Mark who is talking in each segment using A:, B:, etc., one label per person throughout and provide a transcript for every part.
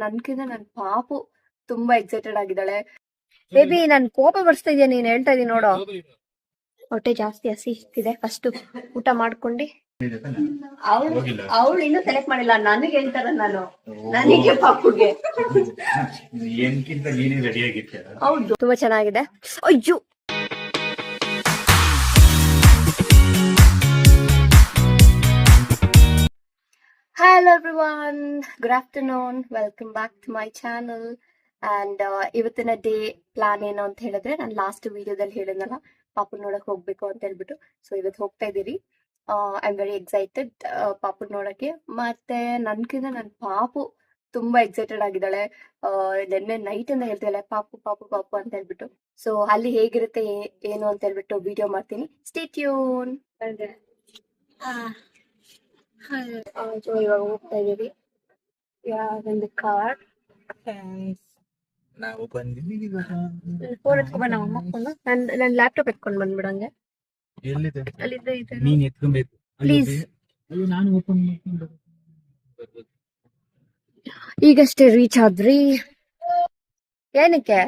A: ನನ್ಕಿಂತ ನನ್ ಪಾಪು ತುಂಬಾ ಎಕ್ಸೈಟೆಡ್ ಆಗಿದ್ದಾಳೆ. ಬೇಬಿ ನನ್ ಕೋಪ ಬರ್ಸ್ತಾ ಇದೆಯಾ ನೀನ್ ಹೇಳ್ತಾ ಇದೀನಿ ನೋಡು. ಹೊಟ್ಟೆ ಜಾಸ್ತಿ ಹಸಿ ಇದೆ. ಫಸ್ಟ್ ಊಟ ಮಾಡ್ಕೊಂಡು ಅವಳು ಇನ್ನೂ ಸೆಲೆಕ್ಟ್ ಮಾಡಿಲ್ಲ. ನನಗೆ ಹೇಳ್ತಾರ ನಾನು ನನಗೆ ಪಾಪುಗೆ. ಹೌದು ತುಂಬಾ ಚೆನ್ನಾಗಿದೆ. ಅಯ್ಯೋ Hello everyone, good afternoon, welcome back to my channel. And ಇವತ್ತಿನ ಡೇ ಪ್ಲಾನ್ ಏನು ಅಂತ ಹೇಳಿದ್ರೆ, ನಾನು ಲಾಸ್ಟ್ ವಿಡಿಯೋದಲ್ಲಿ ಹೇಳಿದ್ನಲ್ಲ ಪಾಪು ನೋಡಕ್ ಹೋಗ್ಬೇಕು ಅಂತ ಹೇಳ್ಬಿಟ್ಟು. ಸೊ ಇವತ್ತು ಹೋಗ್ತಾ ಇದೀರಿ. ಐ ಆಮ್ ವೆರಿ ಎಕ್ಸೈಟೆಡ್ ಪಾಪು ನೋಡಕ್ಕೆ. ಮತ್ತೆ ನನ್ಕಿಂತ ನನ್ ಪಾಪು ತುಂಬಾ ಎಕ್ಸೈಟೆಡ್ ಆಗಿದ್ದಾಳೆ. ನಿನ್ನೆ ನೈಟ್ ಇಂದ ಹೇಳ್ತಾಳೆ ಪಾಪು ಪಾಪು ಪಾಪು ಅಂತ ಹೇಳ್ಬಿಟ್ಟು. ಸೊ ಅಲ್ಲಿ ಹೇಗಿರುತ್ತೆ ಏನು ಅಂತ ಹೇಳ್ಬಿಟ್ಟು ವಿಡಿಯೋ ಮಾಡ್ತೀನಿ. Stay tune. ಸೊ ಇವಾಗ ಹೋಗ್ತಾ ಇದೀವಿ. ಒಂದು ಕಾರ್
B: ನಾವು ಬಂದಿದ್ದೀವಿ.
A: ಫೋನ್ ಎತ್ಕೊಂಡ್ ನಮ್ಮ ಅಮ್ಮಕೊಂಡು ನನ್ನ ಲ್ಯಾಪ್ಟಾಪ್ ಎತ್ಕೊಂಡ್ ಬಂದ್ಬಿಡಂಗೆ.
B: ಎಲ್ಲಿದೆ?
A: ಅಲ್ಲಿದ್ದ ಇದೆ.
B: ನೀನ್ ಎತ್ಕೊಬೇಕು
A: ಪ್ಲೀಸ್.
B: ಅಯ್ಯೋ ನಾನು ಓಪನ್ ಮಾಡ್ಕೊಂಡು
A: ಈಗಷ್ಟೇ ರೀಚ್ ಆದ್ರಿ. ಏನಕ್ಕೆ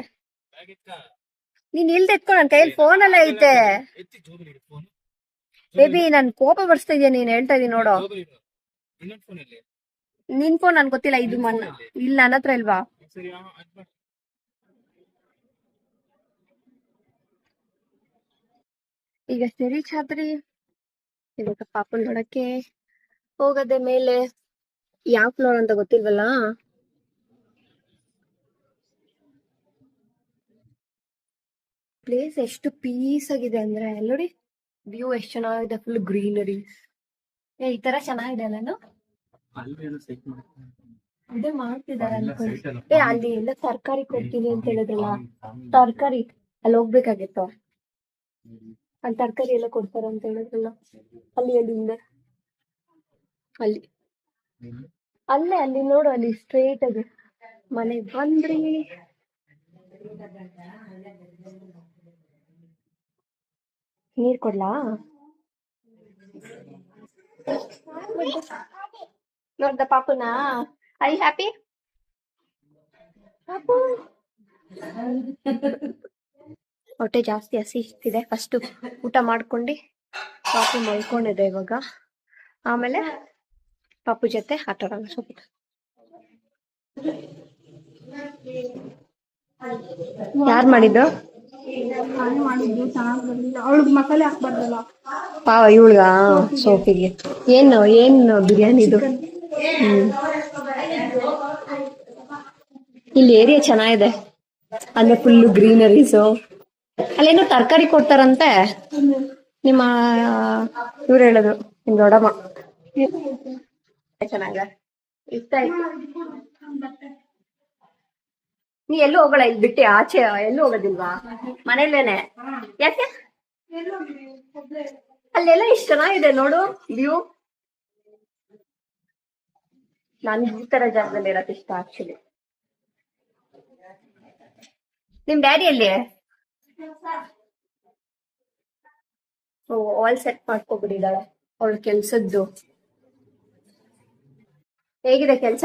A: ನೀನ್ ಇಲ್ದ ಎತ್ಕೊಂಡ್? ನನ್ ಕೈಯಲ್ಲಿ ಫೋನ್ ಎಲ್ಲ ಐತೆ. ಬೇಬಿ ನನ್ ಕೋಪ ಬರ್ಸ್ತಾ ಇದೆಯಾ ನೀನ್ ಹೇಳ್ತಾ ಇದೀನಿ ನೋಡು. ನಿನ್ ಫೋನ್ ನನ್ ಗೊತ್ತಿಲ್ಲ. ಇದು ಇಲ್ಲ ನನ್ನ ಹತ್ರ ಇಲ್ವಾ? ಈಗ ರೀಚ್ ಆದ್ರಿ. ಇವಾಗ ಪಾಪನ್ ನೋಡಕ್ಕೆ ಹೋಗದೆ. ಮೇಲೆ ಯಾವ ಫ್ಲೋರ್ ಅಂತ ಗೊತ್ತಿಲ್ವಲ್ಲ. ಪ್ಲೇಸ್ ಎಷ್ಟು ಪೀಸ್ ಆಗಿದೆ ಅಂದ್ರೆ ನೋಡಿ. ವ್ಯೂ ಎಷ್ಟು ಚೆನ್ನಾಗಿದೆ. Full greenery. ಈ ತರ ಚೆನ್ನಾಗಿದೆ ಅಲ್ಲ. ಅದೇ ಮಾಡ್ತಿದಾರೆ ಅನ್ಕೊಂಡು. ಅಲ್ಲಿ ಎಲ್ಲ ತರಕಾರಿ ಕೊಡ್ತೀನಿ ಅಂತ ಹೇಳಿದ್ರಲ್ಲ, ತರಕಾರಿ ಅಲ್ಲಿ ಹೋಗ್ಬೇಕಾಗಿತ್ತು. ಅಲ್ಲಿ ತರಕಾರಿ ಎಲ್ಲ ಕೊಡ್ತಾರ ಅಂತ ಹೇಳಿದ್ರಲ್ಲ. ಅಲ್ಲಿ ಹಿಂದೆ ಅಲ್ಲಿ ಅಲ್ಲೇ ಅಲ್ಲಿ ನೋಡು. ಅಲ್ಲಿ ಸ್ಟ್ರೇಟ್ ಆಗಿ ಮನೆಗ್ ಬಂದ್ರಿ. ನೀರ್ ಕೊಡ್ಲಾ? ನೋಡ್ದ ಪಾಪುನ? ಐ ಹ್ಯಾಪಿ ಪಾಪು? ಹೊಟ್ಟೆ ಜಾಸ್ತಿ ಹಸಿ ಇದೆ. ಫಸ್ಟ್ ಊಟ ಮಾಡ್ಕೊಂಡು ಪಾಪು ಮಲ್ಕೊಂಡಿದೆ ಇವಾಗ. ಆಮೇಲೆ ಪಾಪು ಜೊತೆ ಆಟ ಆಡೋಣ ಸ್ವಲ್ಪ. ಯಾರು ಮಾಡಿದ್ದು? ಅವಳಿಗೆ ಮಸಾಲೆ ಹಾಕ್ಬಾರ್ದಲ್ಲ ಪಾವ. ಇವಳ್ಗ ಸೋಫಿಗೆ ಏನು ಬಿರಿಯಾನಿದು. ಇಲ್ಲಿ ಏರಿಯಾ ಚೆನ್ನಾಗಿದೆ ಅಂದ್ರೆ ಫುಲ್ ಗ್ರೀನರೀಸು. ಅಲ್ಲೇನೋ ತರಕಾರಿ ಕೊಡ್ತಾರಂತೆ. ನಿಮ್ಮ ಇವ್ರು ಹೇಳಿದ್ರು, ನಿಮ್ ದೊಡ್ಡಮ್ಮ. ಚೆನ್ನಾಗ ಇಷ್ಟ ಆಯ್ತು. ನೀ ಎಲ್ಲೂ ಹೋಗಲ್ಲ ಇಲ್ಲಿ ಬಿಟ್ಟು ಆಚೆ? ಎಲ್ಲೂ ಹೋಗೋದಿಲ್ವಾ? ಮನೇಲೇನೆ? ಯಾಕೆ? ಅಲ್ಲೆಲ್ಲ ಇಷ್ಟ ಚೆನ್ನಾಗಿದೆ ನೋಡು ವ್ಯೂ. ನನ್ಗೆ ಈ ತರ ಜಾಗದಲ್ಲಿ ಇರಕ್ ಇಷ್ಟ ಆಕ್ಚುಲಿ. ನಿಮ್ ಡ್ಯಾಡಿ ಅಲ್ಲಿ ಆಲ್ ಸೆಟ್ ಮಾಡ್ಕೊಬಿಟ್ಟಿದ್ದಾಳೆ ಅವಳ ಕೆಲ್ಸದ್ದು. ಹೇಗಿದೆ ಕೆಲ್ಸ?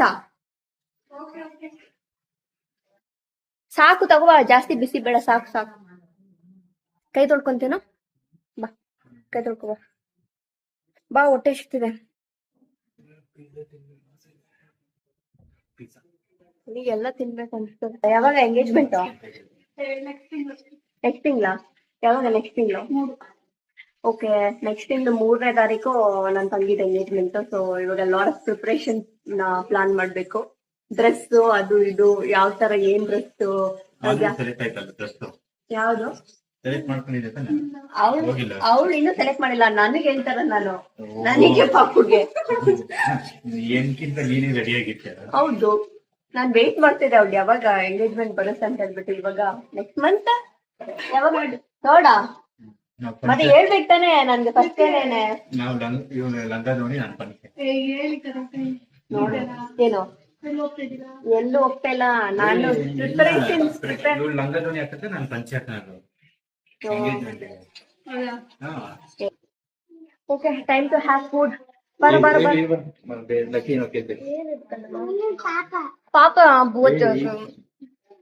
A: ಸಾಕು ತಗೋ, ಜಾಸ್ತಿ ಬಿಸಿ ಬೇಡ. ಸಾಕು ಸಾಕು. ಕೈ ತೊಳ್ಕೊಂತೇನೋ? ಬಾ ಕೈ ತೊಳ್ಕೊ ಬಾ. ಬಾ ಹೊಟ್ಟೆ ಎಷ್ಟಿದೆ. ನೀಗೆಲ್ಲ ತಿನ್ಬೇಕು ಅನ್ಸ್ತದೆ. ಯಾವಾಗ ಎಂಗೇಜ್ಮೆಂಟ್? ನೆಕ್ಸ್ಟ್ ತಿಂಗ್ಳಾ? ಯಾವಾಗ ನೆಕ್ಸ್ಟ್ ತಿಂಗಳು? ಓಕೆ, ನೆಕ್ಸ್ಟ್ ತಿಂಗಳು 3ನೇ ತಾರೀಕು ನನ್ನ ತಂಗಿದ ಎಂಗೇಜ್ಮೆಂಟ್. ಸೊ ಇವಾಗ ಲಾಟ್ ಆಫ್ ಪ್ರಿಪರೇಷನ್ ಪ್ಲಾನ್ ಮಾಡ್ಬೇಕು. ಡ್ರೆಸ್ ಅದು ಇದು ಯಾವ ತರ, ಏನ್ ಡ್ರೆಸ್ ಯಾವ್ದು ಅವಳು ಇನ್ನೂ ಸೆಲೆಕ್ಟ್ ಮಾಡಿಲ್ಲ. ನನಗೆ ಹೇಳ್ತಾರ ನಾನು ನನಗೆ ಪಾಪುಗೆ. ಹೌದು, ನಾನ್ ವೇಟ್ ಮಾಡ್ತಿದ್ದೆ ಅವ್ಳು ಯಾವಾಗ ಎಂಗೇಜ್ಮೆಂಟ್ ಬರುತ್ತೆ ಅಂತ ಹೇಳ್ಬಿಟ್ಟು. ಇವಾಗ ನೆಕ್ಸ್ಟ್ ಮಂತ್ ಯಾವಾಗ ನೋಡ. ಮತ್ತೆ ಹೇಳ್ಬೇಕು ತಾನೆ ನನ್ಗೆ ಫಸ್ಟ್ ಏನೇನೆ. ಏನು ಎಲ್ಲೂ ಹೋಗ್ತಾ ಇಲ್ಲ ನಾನು. Okay, time to have food. ಬಾರ ಬಾರ ಬಾರ
B: ಲಕ್ಕಿ ಕೇಳ್ದೆ
A: ಪಾಪ ಬೂತ್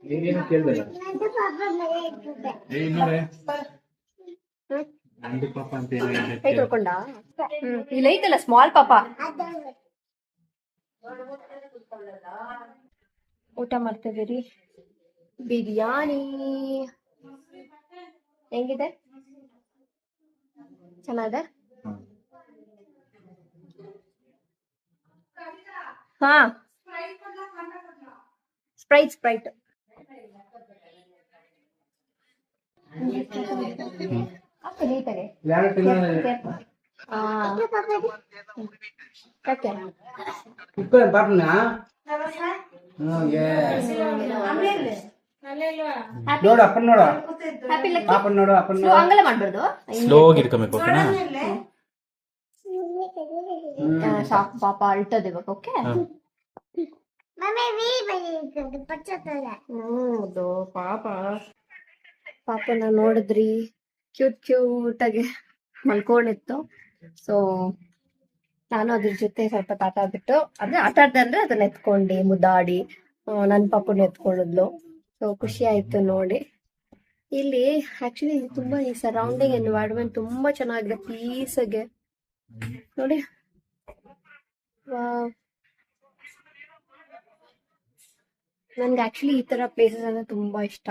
B: ನೀನೇನು ಕೇಳ್ದಲ್ಲ ನೋಡೆ ನಂದು ಪಾಪ ಅಂತ
A: ಕೈ ತೊಳ್ಕೊಂಡ ಇಲ್ಲ ಐತಲ್ಲ ಸ್ಮಾಲ್ ಪಾಪ ಊಟ ಮಾಡ್ತಿದ್ದೀರಿ ಬಿರಿಯಾನಿ ಹೆಂಗಿದೆ ಚೆನ್ನಾಗಿದೆ ಹಾ ಸ್ಪ್ರೈಟ್ ಸ್ಪ್ರೈಟ್ ನೀಟಾಗೆ
C: ನೋಡು ಅಪ್ಪನ್ ನೋಡು
A: ಹ್ಯಾಪಿ
C: ಪಾಪನ್ ನೋಡು ಅಪ್ಪನ್
A: ಸ್ಲೋ ಹಂಗೆಲ್ಲ ಮಾಡ್ಬಾರ್ದು
B: ಸ್ಲೋ ಆಗಿರ್ಕೋಬೇಕು ಓಕೆನಾ
A: ಸಾಕು ಪಾಪ ಅಳ್ತದೆ ಇವಾಗ ಓಕೆ ಹೌದು ಪಾಪ ಪಾಪನ ನೋಡಿದ್ರಿ ಕ್ಯೂಟ್ ಕ್ಯೂಟ್ ಆಗಿ ಮಲ್ಕೊಂಡಿತ್ತು ಸೊ ನಾನು ಅದ್ರ ಜೊತೆ ಸ್ವಲ್ಪ ಆಟ ಆಡ್ಬಿಟ್ಟು ಅಂದ್ರೆ ಆಟ ಆಡ್ದೆ ಅಂದ್ರೆ ಅದನ್ನ ಎತ್ಕೊಂಡು ಮುದ್ದಾಡಿ ನನ್ನ ಪಾಪನ ಎತ್ಕೊಳ್ಳಿದ್ಲು ಸೊ ಖುಷಿ ಆಯ್ತು ನೋಡಿ ಇಲ್ಲಿ ಆಕ್ಚುಲಿ ತುಂಬಾ ಈ ಸರೌಂಡಿಂಗ್ ಎನ್ವೈರನ್ಮೆಂಟ್ ತುಂಬಾ ಚೆನ್ನಾಗಿದೆ ಪೀಸಾಗೆ ನೋಡಿ ನನ್ಗೆ ಆಕ್ಚುಲಿ ಈ ತರ ಪ್ಲೇಸಸ್ ಅಂದ್ರೆ ತುಂಬಾ ಇಷ್ಟ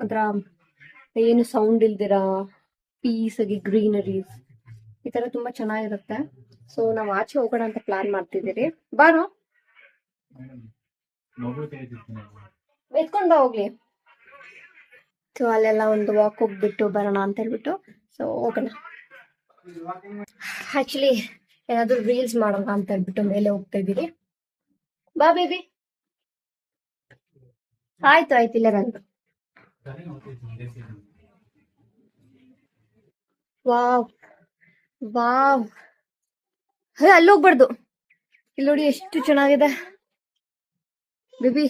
A: ಅದ್ರ ಏನು ಸೌಂಡ್ ಇಲ್ದಿರ ಪೀಸ್ ಆಗಿ ಗ್ರೀನರೀಸ್ ಈ ತರ ತುಂಬಾ ಚೆನ್ನಾಗಿರುತ್ತೆ ಸೊ ನಾವ್ ಆಚೆ ಹೋಗೋಣ ಅಂತ ಪ್ಲಾನ್ ಮಾಡ್ತಿದ್ದೀರಿ ಬಾರೋ ಎತ್ಕೊಂಡ್ ಬಾ ಹೋಗ್ಲಿ ಸೊ ಅಲ್ಲೆಲ್ಲ ಒಂದು ವಾಕ್ ಹೋಗ್ಬಿಟ್ಟು ಬರೋಣ ಅಂತ ಹೇಳ್ಬಿಟ್ಟು ಸೊ ಹೋಗೋಣ ಆಕ್ಚುಲಿ ಏನಾದ್ರು ರೀಲ್ಸ್ ಮಾಡೋಣ ಅಂತ ಹೇಳ್ಬಿಟ್ಟು ಮೇಲೆ ಹೋಗ್ತಾ ಇದ್ದೀರಿ ಬಾ ಬೇಬಿ ಆಯ್ತು ಆಯ್ತು ಇಲ್ಲ ಬಂದು ವಾವ್ ವಾವ್ ಹೇ ಅಲ್ಲಿ ಹೋಗ್ಬಾರ್ದು ಇಲ್ಲಿ ನೋಡಿ ಎಷ್ಟು ಚೆನ್ನಾಗಿದೆ ಬೇಬಿ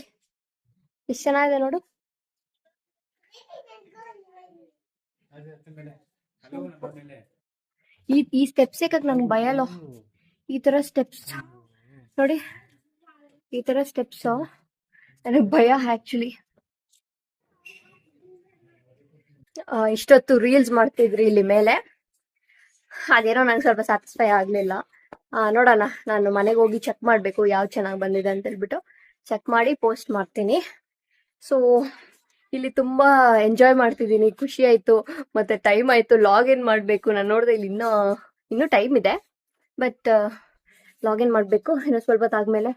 A: ಎಷ್ಟು ಚೆನ್ನಾಗಿದೆ ನೋಡು ಈ ಸ್ಟೆಪ್ಸ್ ಯಾಕಂದ್ರೆ ನನ್ಗೆ ಭಯಲ್ಲ ಈ ತರ ಸ್ಟೆಪ್ಸ್ ನೋಡಿ ಈ ತರ ಸ್ಟೆಪ್ಸ್ ನನಗೆ ಭಯ ಆಕ್ಚುಲಿ ಇಷ್ಟೊತ್ತು ರೀಲ್ಸ್ ಮಾಡ್ತಿದ್ರಿ ಇಲ್ಲಿ ಮೇಲೆ ಅದೇನೋ ನಂಗೆ ಸ್ವಲ್ಪ ಸ್ಯಾಟಿಸ್ಫೈ ಆಗ್ಲಿಲ್ಲ ನೋಡೋಣ ನಾನು ಮನೆಗೆ ಹೋಗಿ ಚೆಕ್ ಮಾಡ್ಬೇಕು ಯಾವ್ದು ಚೆನ್ನಾಗಿ ಬಂದಿದೆ ಅಂತ ಹೇಳ್ಬಿಟ್ಟು ಚೆಕ್ ಮಾಡಿ ಪೋಸ್ಟ್ ಮಾಡ್ತೀನಿ ಸೊ ಇಲ್ಲಿ ತುಂಬಾ ಎಂಜಾಯ್ ಮಾಡ್ತಿದ್ದೀನಿ ಖುಷಿ ಆಯ್ತು ಮತ್ತೆ ಟೈಮ್ ಆಯ್ತು ಲಾಗಿನ್ ಮಾಡ್ಬೇಕು ನಾನು ನೋಡಿದೆ ಇಲ್ಲಿ ಇನ್ನೂ ಟೈಮ್ ಇದೆ ಬಟ್ ಲಾಗಿನ್ ಮಾಡ್ಬೇಕು ಇನ್ನು ಸ್ವಲ್ಪ ಹೊತ್ತಾದ್ಮೇಲೆ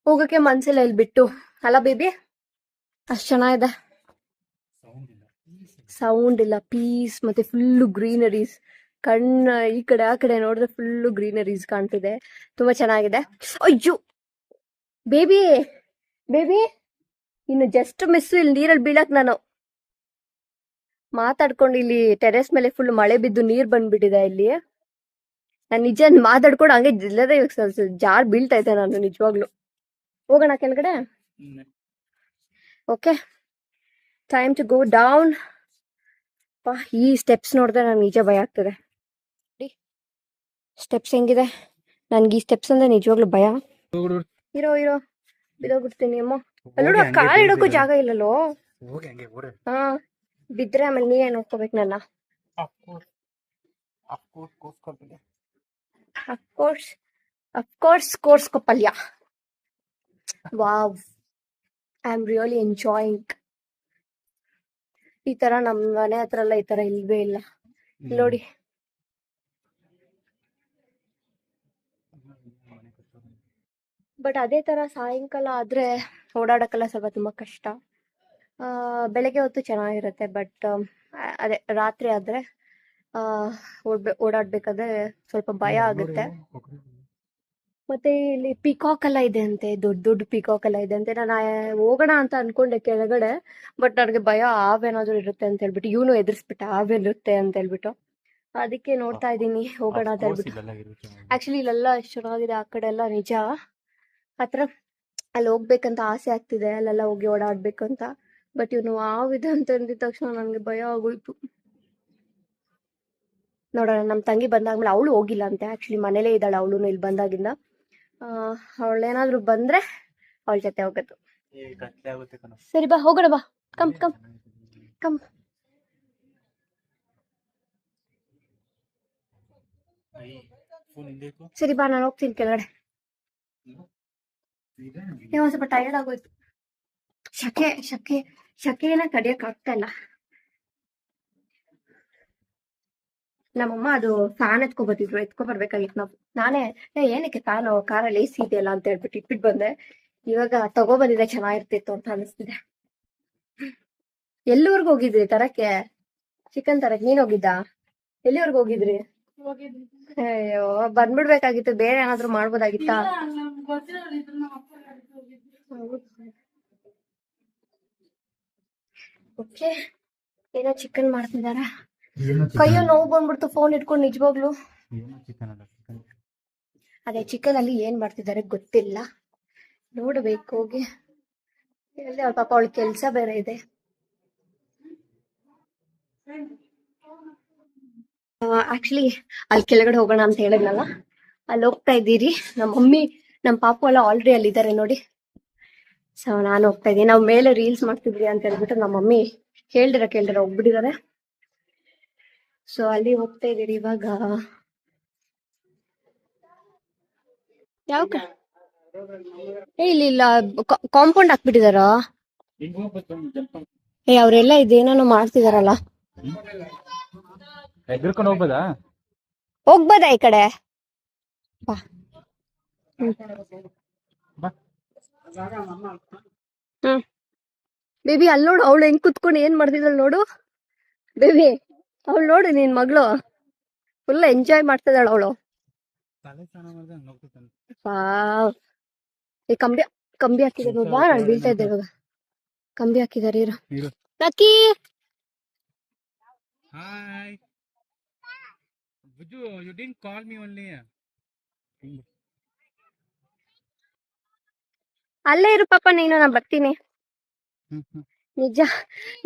A: ಹೋಗಕ್ಕೆ ಮನ್ಸಿಲ್ಲ ಇಲ್ಲಿ ಬಿಟ್ಟು ಅಲ್ಲ ಬೇಬಿ ಅಷ್ಟ್ ಚೆನ್ನಾಗಿದೆ ಸೌಂಡ್ ಇಲ್ಲ ಪೀಸ್ ಮತ್ತೆ ಫುಲ್ಲು ಗ್ರೀನರೀಸ್ ಕಣ್ಣ ಈ ಕಡೆ ಆ ಕಡೆ ನೋಡಿದ್ರೆ ಫುಲ್ಲು ಗ್ರೀನರೀಸ್ ಕಾಣ್ತಿದೆ ತುಂಬಾ ಚೆನ್ನಾಗಿದೆ ಅಯ್ಯೋ ಬೇಬಿ ಬೇಬಿ ಇನ್ನು ಜಸ್ಟ್ ಮಿಸ್ ಇಲ್ಲಿ ನೀರಲ್ಲಿ ಬೀಳಕ್ ನಾನು ಮಾತಾಡ್ಕೊಂಡು ಇಲ್ಲಿ ಟೆರೆಸ್ ಮೇಲೆ ಫುಲ್ ಮಳೆ ಬಿದ್ದು ನೀರ್ ಬಂದ್ಬಿಟ್ಟಿದೆ ಇಲ್ಲಿ ನಾನು ನಿಜ ಮಾತಾಡ್ಕೊಂಡು ಹಂಗೆ ಜಿಲ್ಲದೆ ಜಾರ್ ಬೀಳ್ತಾ ಇದ್ದೆ ನಾನು ನಿಜವಾಗ್ಲು ಹೋಗೋಣ ಕೆಳಗಡೆ okay time to go down ಈ ಸ್ಟೆಪ್ಸ್ ನೋಡಿದ್ರೆ ನಂಗೆ ನಿಜ ಭಯ ಆಗ್ತದೆ ಸ್ಟೆಪ್ಸ್ ಹೆಂಗಿದೆ ನನ್ಗೆ ಈ ಸ್ಟೆಪ್ಸ್ ಅಂದ್ರೆ ನಿಜವಾಗ್ಲೂ ಭಯ ಇರೋ ಬಿದೋಗ್ಬಿಡ್ತೀನಿ ಅಮ್ಮ ನೋಡು ಕಾಲ್ ಇಡೋಕ್ಕೂ ಜಾಗ ಇಲ್ಲಲ್ಲೋ ಹಾ ಬಿದ್ರೆ ಆಮೇಲೆ ನೀನೇ ನೋಡ್ಕೋಬೇಕು ನನ್ನ ಅಫ್ಕೋರ್ಸ್ ಕೋರ್ಸ್ಕೊಪ್ಪಲ್ಯ wow I am really enjoying ಈ ತರ ನಮ್ ಮನೆ ಹತ್ರ ಎಲ್ಲ ಈ ತರ ಇಲ್ವೇ ಇಲ್ಲ ನೋಡಿ ಬಟ್ ಅದೇ ತರ ಸಾಯಂಕಾಲ ಆದ್ರೆ ಓಡಾಡಕ್ಕೆಲ್ಲ ಸ್ವಲ್ಪ ತುಂಬಾ ಕಷ್ಟ ಬೆಳಗ್ಗೆ ಹೊತ್ತು ಚೆನ್ನಾಗಿರುತ್ತೆ ಬಟ್ ಅದೇ ರಾತ್ರಿ ಆದ್ರೆ ಓಡಾಡ್ಬೇಕಾದ್ರೆ ಸ್ವಲ್ಪ ಭಯ ಆಗುತ್ತೆ ಮತ್ತೆ ಇಲ್ಲಿ ಪಿಕಾಕ್ ಎಲ್ಲ ಇದೆ ಅಂತೆ ದೊಡ್ಡ ದೊಡ್ಡ ಪಿಕಾಕ್ ಎಲ್ಲ ಇದೆ ಅಂತೆ ನಾನು ಹೋಗೋಣ ಅಂತ ಅನ್ಕೊಂಡೆ ಕೆಳಗಡೆ ಬಟ್ ನನಗೆ ಭಯ ಹಾವೇನಾದ್ರು ಇರುತ್ತೆ ಅಂತ ಹೇಳ್ಬಿಟ್ಟು ಇವನು ಎದುರಿಸ್ಬಿಟ್ಟ ಹಾವಿರುತ್ತೆ ಅಂತ ಹೇಳ್ಬಿಟ್ಟು ಅದಕ್ಕೆ ನೋಡ್ತಾ ಇದ್ದೀನಿ ಹೋಗೋಣ ಅಂತ ಹೇಳ್ಬಿಟ್ಟು ಆಕ್ಚುಲಿ ಇಲ್ಲೆಲ್ಲ ಎಷ್ಟು ಚೆನ್ನಾಗಿದೆ ಆ ಕಡೆ ಎಲ್ಲ ನಿಜ ಆತರ ಅಲ್ಲಿ ಹೋಗ್ಬೇಕಂತ ಆಸೆ ಆಗ್ತಿದೆ ಅಲ್ಲೆಲ್ಲ ಹೋಗಿ ಓಡಾಡ್ಬೇಕಂತ ಬಟ್ ಇವನು ಹಾವಿದೆ ಅಂತ ಅಂದಿದ ತಕ್ಷಣ ನನಗೆ ಭಯ ಆಗೋಯ್ತು ನೋಡೋಣ. ನಮ್ಮ ತಂಗಿ ಬಂದಾದ್ಮೇಲೆ ಅವಳು ಹೋಗಿಲ್ಲ ಅಂತೆ, ಆಕ್ಚುಲಿ ಮನೇಲೇ ಇದ್ದಾಳೆ ಅವಳು ಇಲ್ಲಿ ಬಂದಾಗಿಂದ. ಅವಳೇನಾದ್ರೂ ಬಂದ್ರೆ ಅವಳ ಜೊತೆ ಹೋಗೋದು. ಸರಿ ಬಾ ಹೋಗೋಣ, ಬಾ ಕಮ್ ಕಮ್ ಕಮ್. ಸರಿ ಬಾ, ನಾನು ಹೋಗ್ತೀನಿ ಕೆಳಗಡೆ. ಒಂದ್ ಸ್ವಲ್ಪ ಟೈರ್ಡ್ ಆಗೋಯ್ತು. ಶಕೆನ ತಡಿಯಕ್ ಆಗ್ತಾ ಇಲ್ಲ. ನಮ್ಮಮ್ಮ ಅದು ಫ್ಯಾನ್ ಎತ್ಕೊ ಬರ್ಬೇಕಾಗಿತ್ತು. ನಾನೇ ಏನಕ್ಕೆ ಫ್ಯಾನ್ ಕಾರಲ್ಲಿ AC ಇದೆಯಲ್ಲ ಅಂತ ಹೇಳ್ಬಿಟ್ಟು ಇಟ್ಬಿಟ್ಟು ಬಂದೆ. ಇವಾಗ ತಗೊಬಂದಿದೆ ಚೆನ್ನಾಗಿರ್ತಿತ್ತು ಅಂತ ಅನಿಸ್ತಿದೆ. ಎಲ್ಲಿವರೆಗೂ ಹೋಗಿದ್ರಿ ತರಕ್ಕೆ? ಚಿಕನ್ ತರಕ್ ನೀನ್ ಹೋಗಿದ್ದ? ಎಲ್ಲಿವರೆಗೂ ಹೋಗಿದ್ರಿ? ಅಯ್ಯೋ, ಬಂದ್ಬಿಡ್ಬೇಕಾಗಿತ್ತು, ಬೇರೆ ಏನಾದ್ರು ಮಾಡ್ಬೋದಾಗಿತ್ತಾ? ಓಕೆ, ಏನೋ ಚಿಕನ್ ಮಾಡ್ತಿದಾರ. ಕೈಯಲ್ಲಿ ನೋವು ಬಂದ್ಬಿಡ್ತು ಫೋನ್ ಇಟ್ಕೊಂಡು, ನಿಜವಾಗ್ಲು. ಅದೇ ಚಿಕನ್ ಅಲ್ಲಿ ಏನ್ ಮಾಡ್ತಿದ್ದಾರೆ ಗೊತ್ತಿಲ್ಲ, ನೋಡ್ಬೇಕು ಹೋಗಿ. ಎಲ್ಲಿ ಅವ್ಳ ಪಾಪ, ಅವಳ ಕೆಲ್ಸ ಬೇರೆ ಇದೆ. ಆಕ್ಚುಲಿ ಅಲ್ಲಿ ಕೆಳಗಡೆ ಹೋಗೋಣ ಅಂತ ಹೇಳಿದ್ನಲ್ಲ, ಅಲ್ಲಿ ಹೋಗ್ತಾ ಇದ್ದೀರಿ. ನಮ್ಮ ಮಮ್ಮಿ ನಮ್ಮ ಪಾಪು ಎಲ್ಲ ಆಲ್ರೆಡಿ ಅಲ್ಲಿದ್ದಾರೆ ನೋಡಿ. ಸೊ ನಾನು ಹೋಗ್ತಾ ಇದ್ದೀನಿ. ನಾವು ಮೇಲೆ ರೀಲ್ಸ್ ಮಾಡ್ತಿದ್ವಿ ಅಂತ ಹೇಳ್ಬಿಟ್ಟು ನಮ್ಮ ಮಮ್ಮಿ ಕೇಳ್ದಿರ ಹೋಗ್ಬಿಟ್ಟಿದ್ದಾರೆ. ಸೊ ಅಲ್ಲಿ ಹೋಗ್ತಾ ಇದೀರಿ ಇವಾಗ. ಯಾವ ಇಲ್ಲ ಕಾಂಪೌಂಡ್ ಹಾಕ್ಬಿಟ್ಟಿದಾರ. ಅವ್ರೆಲ್ಲ ಇದೇನೋ ಮಾಡ್ತಿದಾರಲ್ಲ. ಹೋಗ್ಬೋದಾ ಈ ಕಡೆ? ಬಾ. ಬೇಬಿ ಅಲ್ಲಿ ನೋಡು, ಅವಳು ಹೆಂಗ್ ಕುತ್ಕೊಂಡು ಏನ್ ಮಾಡ್ತಿದ್ದಾಳ ನೋಡು. ಬೇಬಿ ಅವಳು ನೋಡು, ನಿನ್ ಮಗಳು ಫುಲ್ ಎಂಜಾಯ್ ಮಾಡ್ತಿದ್ದಾಳ ಅವಳು. ಕಂಬಿ ಹಾಕಿದಾರೆ ನೋಡ್ಬಾ, ನಾನು ಬೀಳ್ತಾ ಇದ್ದೆ ಇವಾಗ. ಕಂಬಿ ಹಾಕಿದಾರೆ. Lucky
C: Hi. Buju, you didn't call me only.
A: ಅಲ್ಲೇ ಇರು ಪಾಪ ನೀನು, ನಾನು ಬರ್ತೀನಿ. ನಿಜ,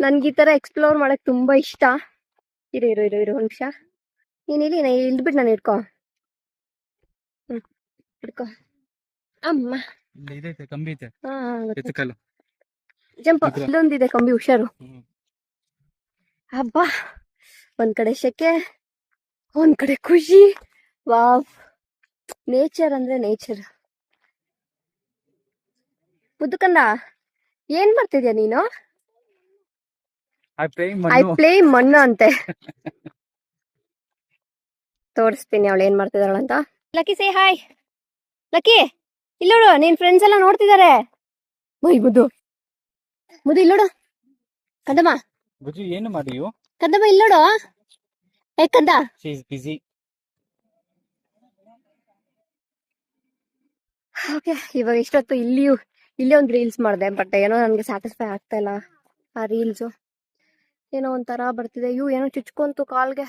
A: ನನ್ಗೆ ಈ ತರ ಎಕ್ಸ್ಪ್ಲೋರ್ ಮಾಡಕ್ ತುಂಬಾ ಇಷ್ಟ. ಇರು ಒಂದ್ ನಿಮಿಷ. ನೀನ್ ಇಲ್ಲಿ ಇಲ್ಬಿಟ್ಟು ನಾನು ಇಟ್ಕೋ. ಇಟ್ಕೋ ಅಮ್ಮ.
C: ಕಂಬಿ ಐತೆ.
A: ಜಂಪ್ ಇಲ್ಲೊಂದಿದೆ ಕಂಬಿ, ಹುಷಾರು. ಹಬ್ಬ, ಒಂದ್ ಕಡೆ ಸೆಕೆ, ಒಂದ್ ಕಡೆ ಖುಷಿ. ವಾವ್, ನೇಚರ್ ಅಂದ್ರೆ ನೇಚರ್. ಮುದ್ದುಕಂದ, ಏನ್ ಮಾಡ್ತಿದ್ಯಾ ನೀನು? ಐ ಪ್ಲೇ ಮಣ್ಣು ಅಂತೆ. ತೋರಿಸ್ತೀನಿ ಅವಳು ಏನ್ ಮಾಡ್ತಿದಾಳ ಅಂತ. Lucky say hi. ಲಕ್ಕಿ ಇಲ್ಲೋಡು, ನಿನ್ ಫ್ರೆಂಡ್ಸ್ ಎಲ್ಲ ನೋಡ್ತಿದಾರೆ. ಮುದ್ದು ಇಲ್ಲೋಡು. ಕದಮ್ಮ
C: ಏನು ಮಾಡಿಯೋ?
A: ಕದಮ್ಮ ಇಲ್ಲೋಡು. ಕದ್ದ
C: ಬಿಸಿ.
A: ಓಕೆ, ಇವಾಗ ಇಷ್ಟೊತ್ತು ಇಲ್ಲಿ ಒಂದು ರೀಲ್ಸ್ ಮಾಡಿದೆ. ಬಟ್ ಏನೋ ನನ್ಗೆ ಸ್ಯಾಟಿಸ್ಫೈ ಆಗ್ತಾ ಇಲ್ಲ ಆ ರೀಲ್ಸು. ಏನೋ ಒಂಥರ ಬರ್ತಿದೆ. ಏನೋ ಚುಚ್ಕೊಂತು ಕಾಲ್ಗೆ.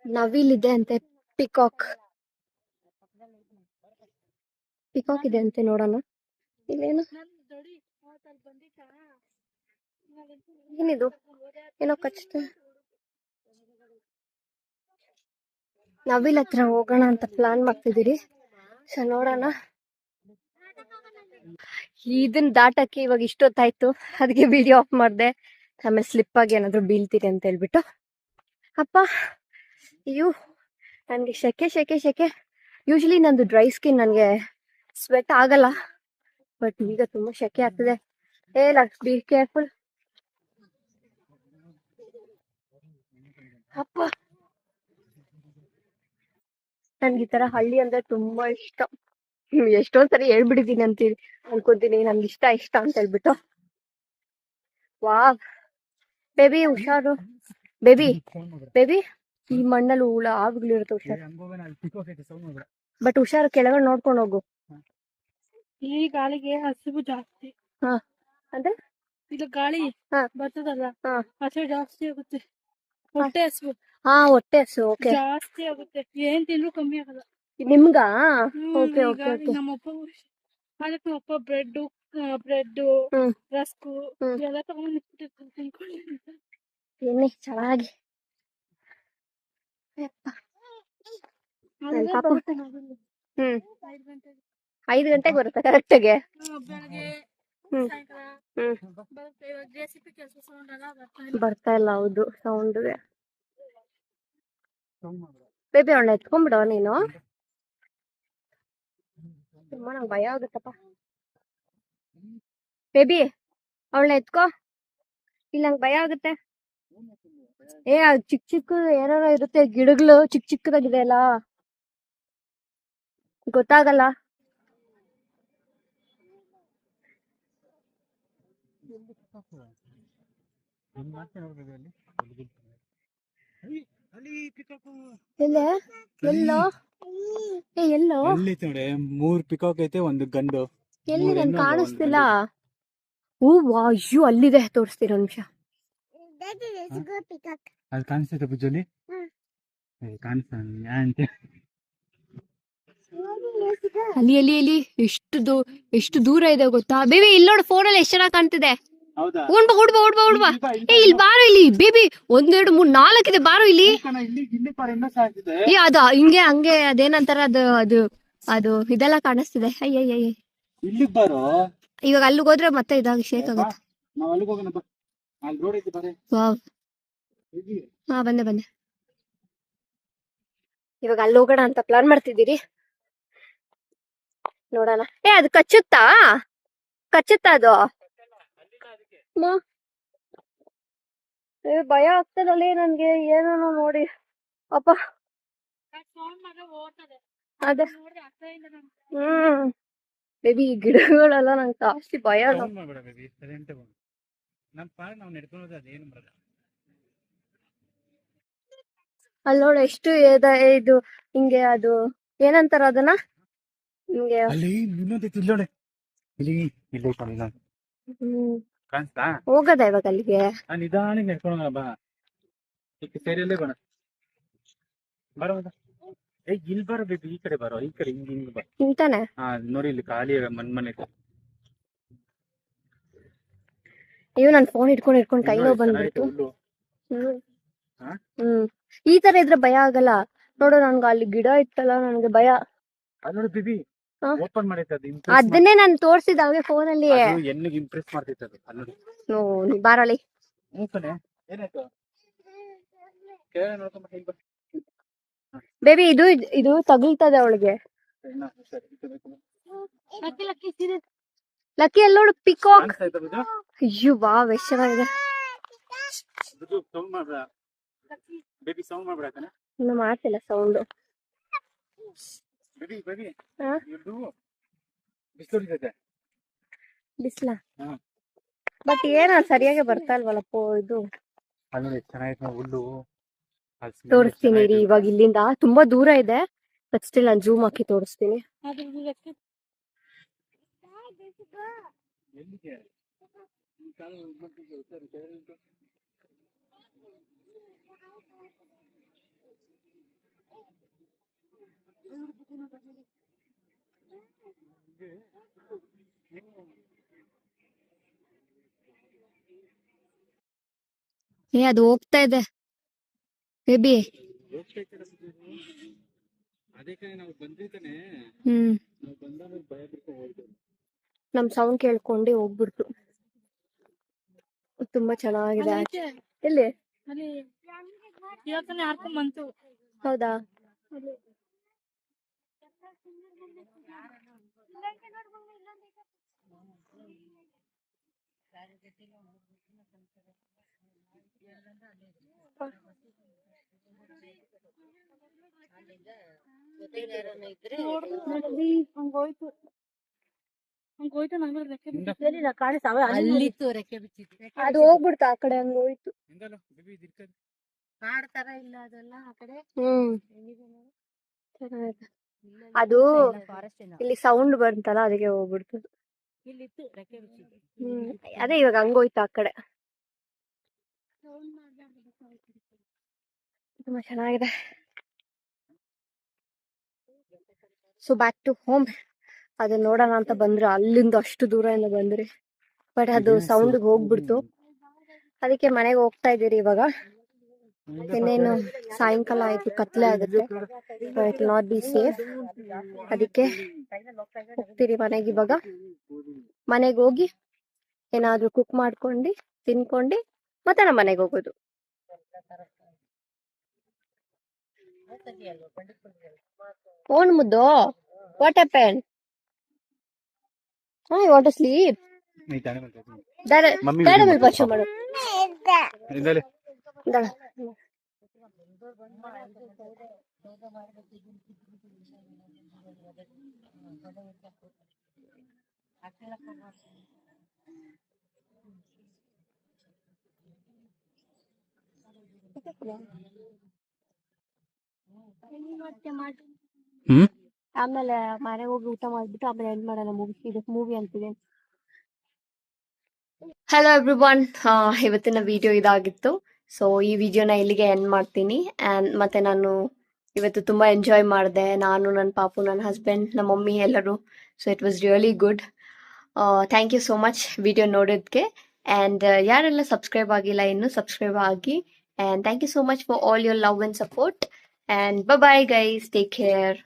A: ನವಿಲಿದೆ ಅಂತೆ, ಪಿಕಾಕ್ ಇದೆ ಅಂತೆ. ನೋಡೋಣ ಇಲ್ಲೇನು, ಏನಿದು, ಏನೋ ಕಚ್ತ. ನವಿಲ್ ಹತ್ರ ಹೋಗೋಣ ಅಂತ ಪ್ಲಾನ್ ಮಾಡ್ತಿದ್ದೀರಿ. ಸೊ ನೋಡೋಣ. ಇದನ್ ದಾಟಕ್ಕೆ ಇವಾಗ ಇಷ್ಟೊತ್ತಾಯ್ತು, ಅದಕ್ಕೆ ವಿಡಿಯೋ ಆಫ್ ಮಾಡಿದೆ. ಆಮೇಲೆ ಸ್ಲಿಪ್ ಆಗಿ ಏನಾದ್ರು ಬೀಳ್ತೀರಿ ಅಂತ ಹೇಳ್ಬಿಟ್ಟು. ಅಪ್ಪ ನನ್ಗೆ ಶೆಕೆ. ಯೂಶಲಿ ನಂದು ಡ್ರೈ ಸ್ಕಿನ್, ನನ್ಗೆ ಸ್ವೆಟ್ ಆಗಲ್ಲ. ಬಟ್ ಈಗ ತುಂಬಾ ಶೆಕೆ ಆಗ್ತಿದೆ. Be careful. ಅಪ್ಪ, ನನ್ಗೆ ಈ ತರ ಹಳ್ಳಿ ಅಂದ್ರೆ ತುಂಬಾ ಇಷ್ಟ. ಎಷ್ಟೊಂದ್ಸರಿ ಹೇಳ್ಬಿಟ್ಟಿದೀನಿ ಅಂತೀವಿ ಅನ್ಕೊಂತೀನಿ, ನನ್ಗೆ ಇಷ್ಟ ಅಂತ ಹೇಳ್ಬಿಟ್ಟು. ವಾವ್ ಬೇಬಿ, ಹುಷಾರು ಬೇಬಿ. ಈ ಮಣ್ಣಲ್ಲಿ ಹುಳ ಆಗುಗಳು ಇರುತ್ತೆ, ಹುಷಾರು. ಬಟ್ ಹುಷಾರು, ಕೆಳಗಡೆ ನೋಡ್ಕೊಂಡು ಹೋಗು.
D: ಈ ಗಾಳಿಗೆ ಹಸಿವು ಜಾಸ್ತಿ.
A: ಅಂದ್ರೆ
D: ಇದು ಗಾಳಿ ಬರ್ತದಲ್ಲ, ಹಸಿವು ಜಾಸ್ತಿ ಆಗುತ್ತೆ. ಹೊಟ್ಟೆ ಹಸಿವು
A: ಹೊಟ್ಟೆ ಹಸು. ಓಕೆ,
D: ಜಾಸ್ತಿ ಆಗುತ್ತೆ. ಏನ್ ತಿಂದ್ರು ಕಮ್ಮಿ ಆಗಲ್ಲ.
A: ನಿಮ್ಗ?
D: ನಮ್ಮಪ್ಪ ಅದಕ್ಕೆ ಅಪ್ಪ ಬ್ರೆಡ್ ರಸ್ಕು ಎಲ್ಲ ತಗೊಂಡ್
A: ಎಣ್ಣೆ ಚೆನ್ನಾಗಿ. ಯಪ್ಪ. ನನ್ ಪಾಪು. ಹ್ಮ್ 5 ಗಂಟೆಗೆ ಬರುತ್ತೆ ಕರೆಕ್ಟಾಗೆ.
D: ಬೆಳಗ್ಗೆ
A: ಹ್ಮ್
D: ಸಾಯಂಕಾಲ
A: ಹ್ಮ್
D: ಬರುತ್ತೆ. ಇವಾಗ JCB ಕೆಲಸ ಸೌಂಡ್ ಎಲ್ಲ ಬರ್ತಾ ಇಲ್ಲ.
A: ಬರ್ತಾ ಇಲ್ಲ. ಹೌದು ಸೌಂಡ್. ಬೇಬಿ ಅವಳನ್ನ ಎತ್ಕೊಂಡ್ಬಿಡವ ನೀನು. ತುಂಬಾ ನಂಗೆ ಭಯ ಆಗುತ್ತಪ್ಪ. ಬೇಬಿ ಅವಳನ್ನ ಎತ್ಕೋ, ಇಲ್ಲ ನಂಗೆ ಭಯ ಆಗುತ್ತೆ. ಅದ್ ಚಿಕ್ಕ ಚಿಕ್ಕ ಏನಾರ ಇರುತ್ತೆ, ಗಿಡಗಳು ಚಿಕ್ಕ ಚಿಕ್ಕದಾಗಿದೆ ಅಲ್ಲ, ಗೊತ್ತಾಗಲ್ಲ. ಎಲ್ಲೇ ಎಲ್ಲೋ ಎಲ್ಲೋ
C: ಅಲ್ಲಿ ನೋಡಿ 3 ಪಿಕಾಕ್ ಐತೆ, ಒಂದು ಗಂಡು.
A: ಎಲ್ಲಿ ನನ್ ಕಾಣಿಸ್ತಿಲ್ಲ. ಅಯ್ಯೋ ಅಲ್ಲಿದೆ, ತೋರಿಸ್ತೀರ ನಿಮಿಷ.
C: ಅಲ್ಲಿ ಕಾಣಿಸ್ತೈತೆ ಬುಜ್ಜಲ್ಲಿ, ಕಾಣಿಸ್ತಾ
A: ಅಲ್ಲಿ ಅಲ್ಲಿ ಅಲ್ಲಿ ಎಷ್ಟು ದೂರ ಇದೆ ಗೊತ್ತಾ ಬೇಬಿ? ಇಲ್ಲಿ ನೋಡು, ಫೋನಲ್ಲಿ ಎಷ್ಟು ಚೆನ್ನಾಗಿ ಕಾಣ್ತಿದೆ.
C: ಹೌದಾ?
A: ಓಡ್ಬಾ ಓಡ್ಬಾ ಓಡ್ಬಾ ಓಡ್ಬಾ. ಇಲ್ಲಿ ಬಾರೋ, ಇಲ್ಲಿ ಬೇಬಿ 1 2 3 4 ಇದೆ, ಬಾರೋ ಇಲ್ಲಿ. ಅದ ಹಿಂಗೆ ಹಂಗೆ ಅದೇನಂತಾರ, ಅದು ಇದೆಲ್ಲ ಕಾಣಿಸ್ತಿದೆ. ಅಯ್ಯಯ್ಯ,
C: ಇಲ್ಲಿಗೆ ಬಾರೋ.
A: ಇವಾಗ ಅಲ್ಲಿಗೆ ಹೋದ್ರೆ ಮತ್ತೆ ಇದಾಗಿ ಶೇಕ್ ಆಗುತ್ತೆ.
C: ನಾವು ಅಲ್ಲಿಗೆ ಹೋಗೋಣ ಬಾ. ಅಲ್ಲಿ ರೋಡ್ ಐತೆ ಬಾರೆ.
A: ವಾವ್. ಹಾ ಬಂದೆ. ಇವಾಗ ಅಲ್ಲಿ ಹೋಗೋಣ ಅಂತ ಪ್ಲಾನ್ ಮಾಡ್ತಿದ್ದೀರಿ. ನೋಡೋಣ. ಅದು ಕಚ್ಚುತ್ತಾ ಅದು? ಭಯ ಆಗ್ತದಲ್ಲಿ ನನ್ಗೆ, ಏನೋ ನೋಡಿ. ಅಪ್ಪ
D: ಸೌಂಡ್ ಮಾತ್ರ ಓಡ್ತದೆ.
A: ಅದೇ.
D: ನೋಡಿದ್ರೆ ಅಸಹ್ಯದಿಂದ ನಂಗೆ.
A: ಬೇಬಿ ಈ ಗಿಡಗಳೆಲ್ಲ ನಂಗೆ ಜಾಸ್ತಿ ಭಯ.
C: ನಮ್ಮ ಪಾಡ್ ನಾವು ನಡ್ಕೊಂಡು ಹೋದ್ರೆ ಅದೇನು ಬರಲ್ಲ.
A: ಅಲ್ಲಿ ನೋಡು ಎಷ್ಟು ಇದು ಹಿಂಗೆ, ಅದು ಏನಂತಾರ ಅದನ್ನ, ಹಿಂಗೆ.
C: ಅಲ್ಲಿ ಇನ್ನೊಂದೈತಿ, ಇಲ್ಲಿ ನೋಡಿ, ಇಲ್ಲಿ ಕಾಣಿಸ್ತಾ?
A: ಹೋಗದ ಇವಾಗ ಅಲ್ಲಿಗೆ?
C: ನಿಧಾನಕ್ಕೆ ನಡ್ಕೊಂಡು ಹೋಗೋಣ ಬಾ. ಸೈಡಲ್ಲೇ ಬರೋಣ. ಬರೋ ಇಲ್ಲಿ ಬರೋ ಬೇಬಿ, ಈ ಕಡೆ ಬರೋ, ಈ ಕಡೆ ಹಿಂಗ್ ಬಾ.
A: ಇಂತಾನೆ?
C: ಹಾ ನೋಡಿ, ಇಲ್ಲಿ ಖಾಲಿ ಮನೆ.
A: ಅಯ್ಯೋ ನನ್ ಫೋನ್ ಇಟ್ಕೊಂಡು ಕೈ ನೋವು ಬಂದ್ಬಿಡ್ತು. ಈ ತರ ಇದ್ರೆ ಭಯ ಆಗಲ್ಲ ನೋಡು. ನನ್ಗೆ ಅಲ್ಲಿ ಗಿಡ ಇತ್ತಲ್ಲ, ನನ್ಗೆ ಭಯ.
C: ನೋಡಿ ಬೇಬಿ, ಓಪನ್ ಮಾಡೈತೆ ಅದು.
A: ಅದನ್ನೇ ನಾನು ತೋರ್ಸಿದ ಅವಾಗ ಫೋನಲ್ಲಿ.
C: ಹೆಣ್ಣಿಗೆ ಇಂಪ್ರೆಸ್ ಮಾಡ್ತೈತೆ ಅದು. ಅಲ್ಲಿ
A: ನೀ ಬಾರಳಿ.
C: ಏನಾಯ್ತು?
A: ಬೇಬಿ ಇದು ತಗುಲ್ತದೆ ಅವಳಿಗೆ. ಲಕ್ಕಿ ಅಲ್ಲಿ ನೋಡು, ಪಿಕಾಕ್. ಅಯ್ಯೋ ವಾವ್, ಎಷ್ಟು ಚೆನ್ನಾಗಿದೆ. ಇನ್ನು ಮಾಡ್ತಿಲ್ಲ ಸೌಂಡ್. ಬಿಸ್ಲ ಬಟ್ ಏನ ಸರಿಯಾಗಿ ಬರ್ತಾ ಇಲ್ವಲ್ಲಪ್ಪ ಇದು. ತೋರಿಸ್ತೀನಿ ರೀ, ಇವಾಗ ಇಲ್ಲಿಂದ ತುಂಬಾ ದೂರ ಇದೆ. ಬಟ್ ಸ್ಟಿಲ್ ನಾನು ಜೂಮ್ ಹಾಕಿ ತೋರಿಸ್ತೀನಿ. ಅದು ಹೋಗ್ತಾ ಇದೆ ಬೇಬಿ. ನಮ್ ಸೌಂಡ್ ಕೇಳ್ಕೊಂಡೆ ಹೋಗ್ಬಿಡ್ತು. ತುಂಬಾ ಚೆನ್ನಾಗಿದೆ. ಎಲ್ಲಿ? ಹೌದಾ? ಅದು ಹೋಗ್ಬಿಡ್ತು ಆ ಕಡೆ, ಹಂಗ ಹೋಯ್ತು. ಅದು ಇಲ್ಲಿ ಸೌಂಡ್ ಬಂತಲ್ಲ, ಅದಕ್ಕೆ ಹೋಗ್ಬಿಡ್ತು. ಅದೇ ಇವಾಗ ಹಂಗೋಯ್ತು ಆ ಕಡೆ. ತುಂಬಾ ಚೆನ್ನಾಗಿದೆ. So back to home. ಅದನ್ನ ನೋಡೋಣ ಅಂತ ಬಂದ್ರೆ, ಅಲ್ಲಿಂದ ಅಷ್ಟು ದೂರದಿಂದ ಬಂದ್ರಿ. ಬಟ್ ಅದು ಸೌಂಡ್ ಹೋಗ್ಬಿಡ್ತು. ಅದಕ್ಕೆ ಮನೆಗೆ ಹೋಗ್ತಾ ಇದ್ದೀರಿ ಇವಾಗ. ಇನ್ನೇನು ಸಾಯಂಕಾಲ ಆಯ್ತು, ಕತ್ಲೆ ಆಗುತ್ತೆ. It not be safe. ಅದಕ್ಕೆ ಹೋಗ್ತೀರಿ ಮನೆಗೆ ಇವಾಗ. ಮನೆಗೆ ಹೋಗಿ ಏನಾದ್ರೂ ಕುಕ್ ಮಾಡ್ಕೊಂಡು ತಿನ್ಕೊಂಡು ಮತ್ತೆ ನಮ್ಮ ಮನೆಗೆ ಹೋಗೋದು. ಫೋನ್ ಮುದ್ದು, what happen? You want to sleep?
C: Mummy
A: daddy ಮೇಲೆ ಭಾಷೆ ಮಾಡು.
C: इधर
A: ದಾಡ.
C: हम्म
A: ಆಮೇಲೆ ಮನೆಗೆ ಹೋಗಿ ಊಟ ಮಾಡ್ಬಿಟ್ಟು ಆಮೇಲೆ ಎಂಡ್ ಮಾಡೋಣ ಮೂವಿ ಅಂತಿದೆ. ಹಲೋ ಎವ್ರಿವನ್, ಇವತ್ತಿನ ವಿಡಿಯೋ ಇದಾಗಿತ್ತು. ಸೊ ಈ ವಿಡಿಯೋನ ಇಲ್ಲಿಗೆ ಎಂಡ್ ಮಾಡ್ತೀನಿ. ಆ್ಯಂಡ್ ಮತ್ತೆ ನಾನು ಇವತ್ತು ತುಂಬ ಎಂಜಾಯ್ ಮಾಡಿದೆ, ನಾನು, ನನ್ನ ಪಾಪು, ನನ್ನ ಹಸ್ಬೆಂಡ್, ನಮ್ಮ ಮಮ್ಮಿ ಎಲ್ಲರೂ. So it was really good. Thank you so much video ನೋಡೋದಕ್ಕೆ. ಆ್ಯಂಡ್ ಯಾರೆಲ್ಲ ಸಬ್ಸ್ಕ್ರೈಬ್ ಆಗಿಲ್ಲ ಇನ್ನೂ ಸಬ್ಸ್ಕ್ರೈಬ್ ಆಗಿ. And thank you so much for all your love and support. And bye guys, take care.